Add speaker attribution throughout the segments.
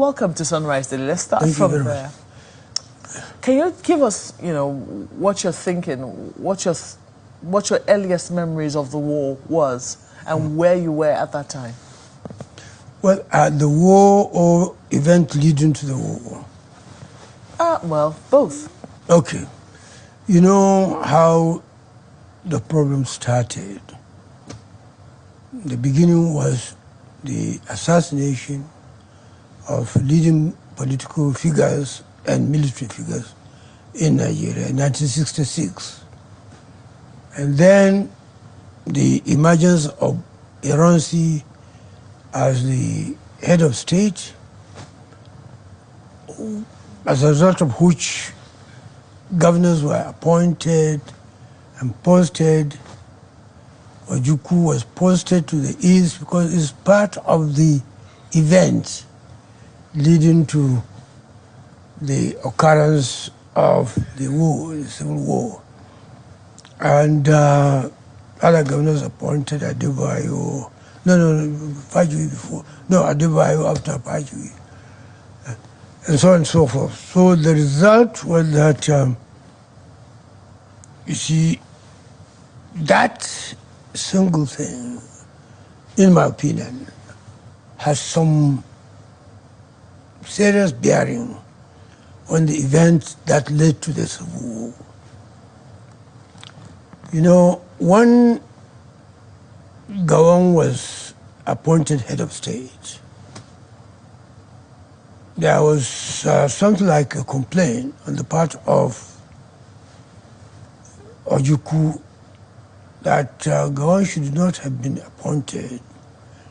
Speaker 1: Welcome to Sunrise Daily. Let's start from there. Can you give us, what you're thinking, what your earliest memories of the war was, and where you were at that time?
Speaker 2: Well, the war or event leading to the war?
Speaker 1: Well, both.
Speaker 2: Okay. You know how the problem started? The beginning was the assassination of leading political figures and military figures in Nigeria in 1966. And then the emergence of Iransi as the head of state, as a result of which governors were appointed and posted. Ojukwu was posted to the east because it's part of the event leading to the occurrence of the war, the civil war. And other governors appointed Adebayo, Fajui before, Adebayo after Fajui, and so on and so forth. So the result was that, you see, that single thing, in my opinion, has some serious bearing on the events that led to the civil war. When Gawon was appointed head of state, there was something like a complaint on the part of Ojukwu that Gawon should not have been appointed,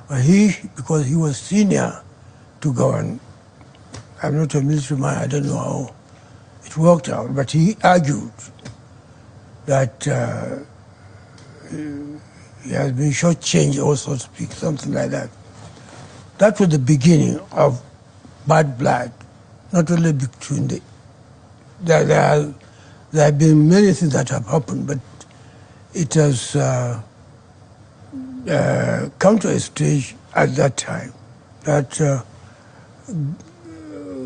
Speaker 2: because he was senior to Gawon. I'm not a military man, I don't know how it worked out, but he argued that he has been shortchanged, or so to speak, something like that. That was the beginning of bad blood, not only between there have been many things that have happened, but it has come to a stage at that time that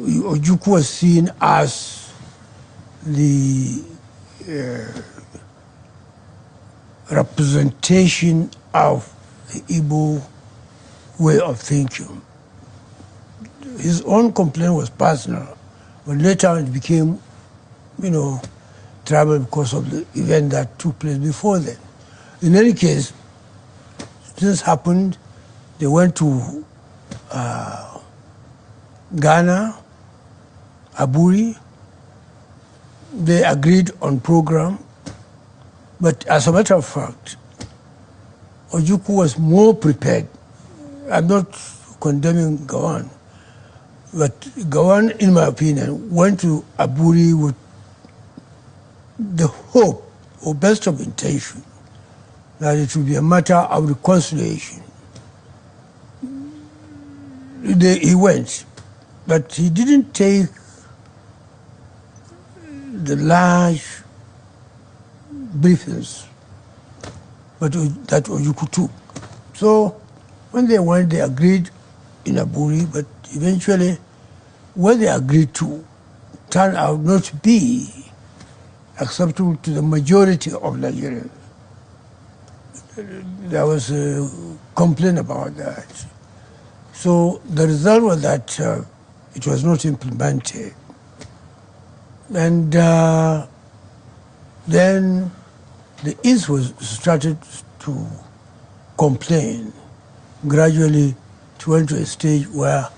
Speaker 2: Ojukwu was seen as the representation of the Igbo way of thinking. His own complaint was personal, but later it became, tribal because of the event that took place before then. In any case, this happened. They went to Ghana, Aburi. They agreed on program, but as a matter of fact, Ojukwu was more prepared. I'm not condemning Gawon, but Gawon, in my opinion, went to Aburi with the hope, or best of intention, that it would be a matter of reconciliation. He went, but he didn't take the large briefings that Ojukwu took. So when they went, they agreed in Aburi, but eventually what they agreed to turned out not to be acceptable to the majority of Nigerians. There was a complaint about that. So the result was that it was not implemented. And then the East started to complain. Gradually, it went to a stage where,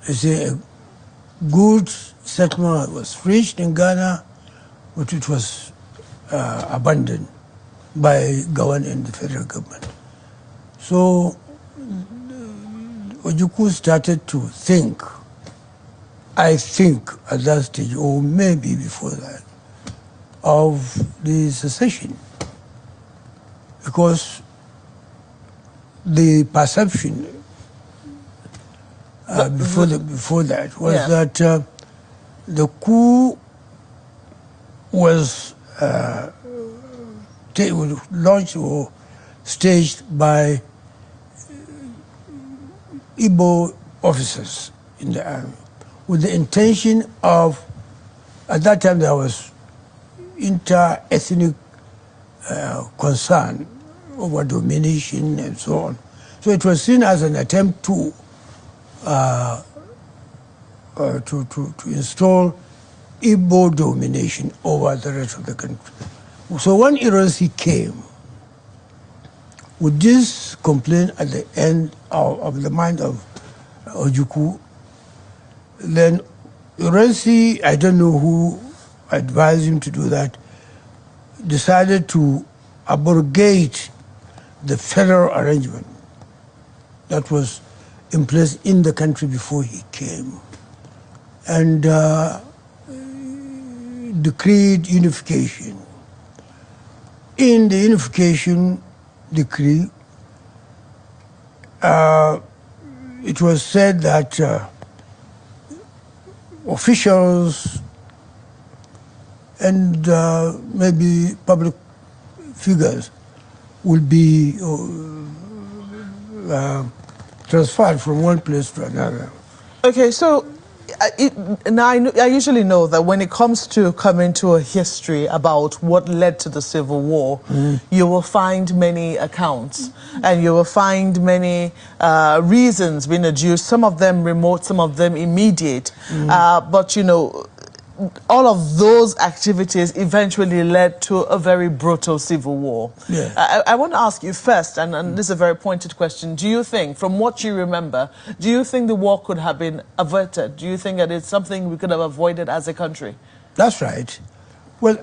Speaker 2: they say, a good settlement was reached in Ghana, but it was abandoned by Gawon and the federal government. So Ojukwu started to think, I think at that stage, or maybe before that, of the secession. Because the perception before that was that the coup was launched or staged by Igbo officers in the army with the intention of, at that time there was inter-ethnic concern over domination and so on. So it was seen as an attempt to install Igbo domination over the rest of the country. So when Ironsi came, with this complaint at the end of the mind of Ojukwu, then Ironsi, I don't know who advised him to do that, decided to abrogate the federal arrangement that was in place in the country before he came, and decreed unification. In the unification decree, it was said that officials and maybe public figures will be transferred from one place to another.
Speaker 1: Okay, so now I usually know that when it comes to coming to a history about what led to the Civil War, you will find many accounts and you will find many reasons being adduced, some of them remote, some of them immediate. But, you know, all of those activities eventually led to a very brutal civil war.
Speaker 2: Yeah.
Speaker 1: I want to ask you first, and this is a very pointed question, do you think, from what you remember, do you think the war could have been averted? Do you think that it's something we could have avoided as a country?
Speaker 2: That's right. Well,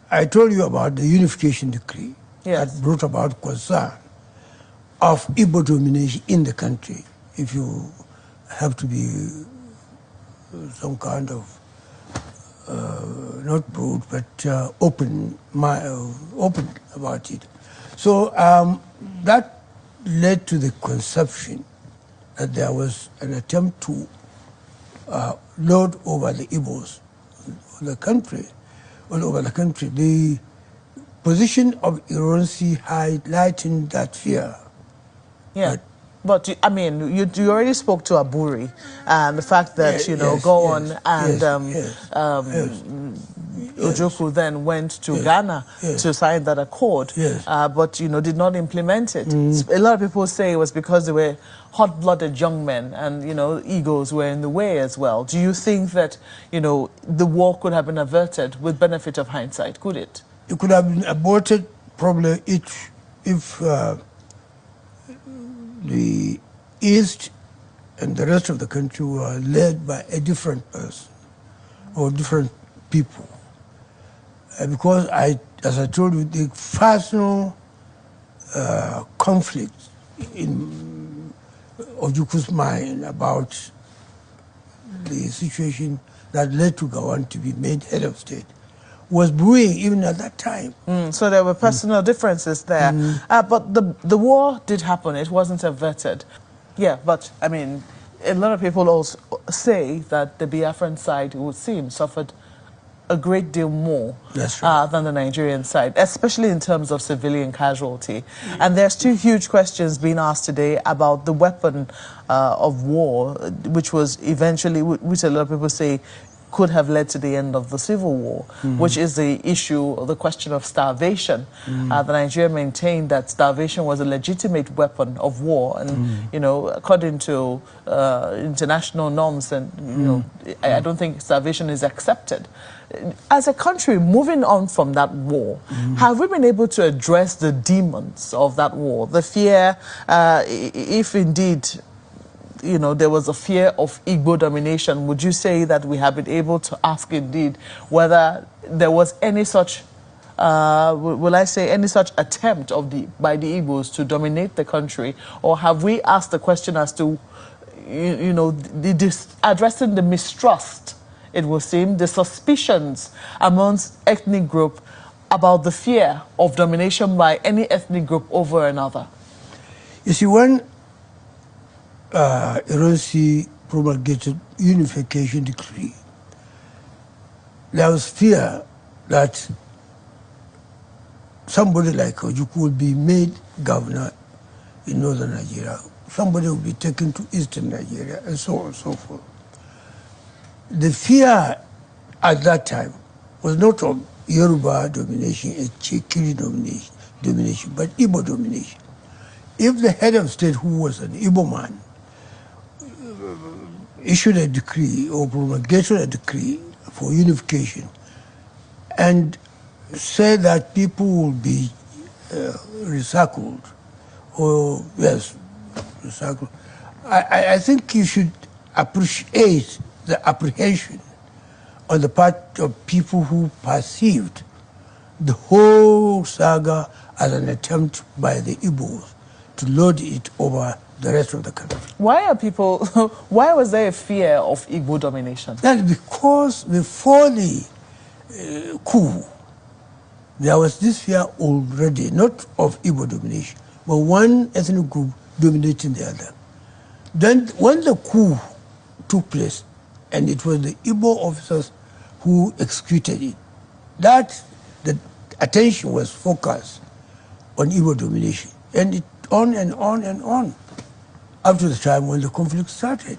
Speaker 2: I told you about the unification decree that brought about concern of Igbo domination in the country. If you have to be some kind of not broad, but open about it. So that led to the conception that there was an attempt to lord over the Igbos, the country, all over the country. The position of Ironsi highlighting that fear.
Speaker 1: Yeah. But, I mean, you already spoke to Aburi and the fact that, you know, Ojukwu then went to Ghana to sign that accord, but, you know, did not implement it. A lot of people say it was because they were hot-blooded young men and, you know, egos were in the way as well. Do you think that, you know, the war could have been averted with benefit of hindsight? Could it?
Speaker 2: It could have been aborted probably if the East and the rest of the country were led by a different person or different people. Because as I told you, the personal conflict in Ojukwu's mind about the situation that led to Gawan to be made head of state was brewing even at that time.
Speaker 1: So there were personal differences there. But the war did happen. It wasn't averted. Yeah, but, I mean, a lot of people also say that the Biafran side, it would seem, suffered a great deal more than the Nigerian side, especially in terms of civilian casualty. And there's two huge questions being asked today about the weapon of war, which was eventually, which a lot of people say, could have led to the end of the Civil War, which is the issue, the question of starvation. The Nigeria maintained that starvation was a legitimate weapon of war, and you know, according to international norms, and you know, I don't think starvation is accepted. As a country, moving on from that war, have we been able to address the demons of that war, the fear, if indeed, you know, there was a fear of Igbo domination? Would you say that we have been able to ask indeed whether there was any such, will I say, any such attempt by the Igbos to dominate the country? Or have we asked the question as to, you know, addressing the mistrust, it will seem, the suspicions amongst ethnic group about the fear of domination by any ethnic group over another?
Speaker 2: You see, when Ironsi promulgated unification decree, there was fear that somebody like Ojukwu would be made governor in northern Nigeria somebody will be taken to eastern Nigeria, and so on and so forth. The fear at that time was not of Yoruba domination and Chikiri domination, but Igbo domination. If the head of state, who was an Igbo man, issued a decree or promulgated a decree for unification and said that people will be recycled, or yes, recycled, I think you should appreciate the apprehension on the part of people who perceived the whole saga as an attempt by the Igbos to load it over the rest of the country.
Speaker 1: Why was there a fear of Igbo domination?
Speaker 2: That's because before the coup, there was this fear already, not of Igbo domination, but one ethnic group dominating the other. Then when the coup took place, and it was the Igbo officers who executed it, the attention was focused on Igbo domination, and it on and on and on, up to the time when the conflict started.